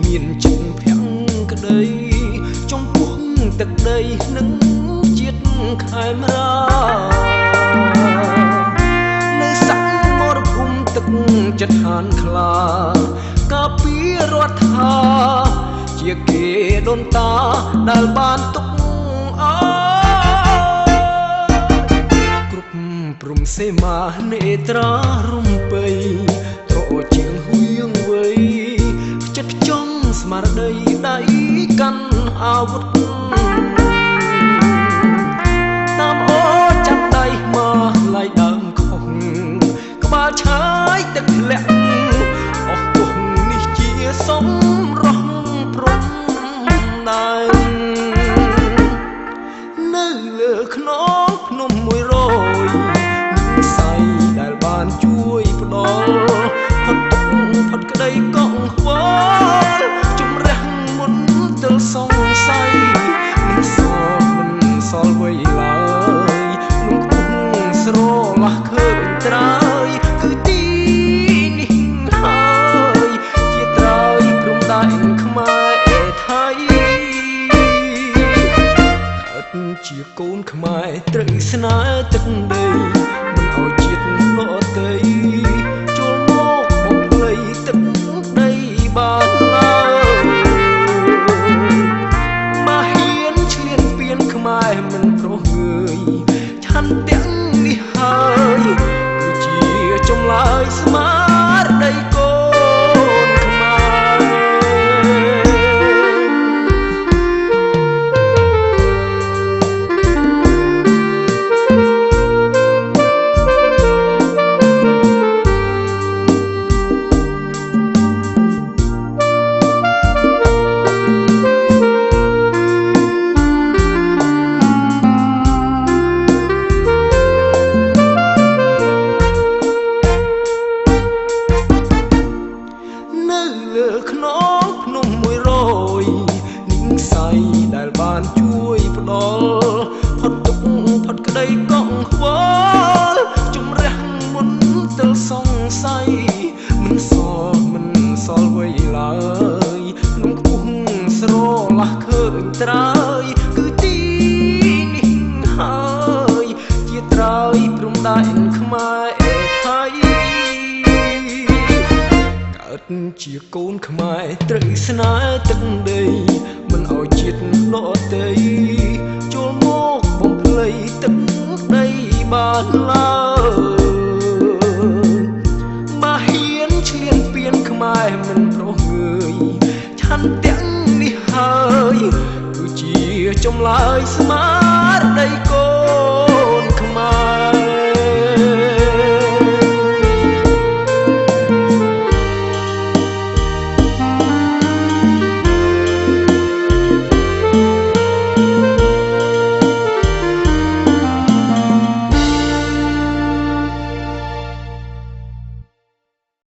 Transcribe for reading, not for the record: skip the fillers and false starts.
មានចិត្តភាំងក្តីចំពោះទឹកដីនឹងជាតិខែមរានៅសាក់មរភូមិទឹកចិត្តហានខ្លាកាពីរដ្ឋាជាគេដូនតាដែលបានទុកអើគ្រប់ព្រំសេមានេត្រារំពៃត្រជាងហួយងវៃចិត្តខ្ចំស្មារតីដៃកាន់អាវុធតាមអូចាប់ដៃមកឡៃដើមខុសក្បាលឆាយទឹកធ្លាក់អស់ទោះនេះជាសំរស់ព្រំដែននៅលើខ្នងភ្នំ100សៃដែលបានជួយផ្ដល់ផុតទុកផុតក្តីកង្វល់ជំរះមុនទល់សង្ស័យមិនសល់អ្វីឡើយក្នុងគុំស្រឡះឃើញត្រើយគឺទីនេះហើយជាត្រើយព្រំដែនខ្មែរថៃកើតជាកូនខ្មែរត្រូវស្នេហ៍ទឹកដីមិនឲ្យជាតិដទៃចូលមកបំភ្លៃទឹកដីបានឡើយមកហ៊ានឈ្លានពានខ្មែរមិនប្រោះងើយឆន្ទៈនេះហើយគឺជាចម្លើយស្មារតីកូនខ្មែរខ្នងភ្នំ100និងសៃដែលបានជួយផ្ដល់ផុតទុកផុតក្តីកង្វល់ជំរះមុនទល់សង្ស័យមិនសល់អ្វីឡើយក្នុងគុំស្រឡះឃើញត្រើយគឺទីនេះហើយជាត្រើយព្រំដែនខ្មែរថៃជាកូនខ្មែរត្រូវស្នេហ៍ទឹកដីមិនឲ្យជាតិដទៃចូលមកបំភ្លៃទឹកដីបានឡើយមកហ៊ានឈ្លានពានខ្មែរមិនប្រោះងើយឆន្ទៈនេះហើយគឺជាចម្លើយស្មា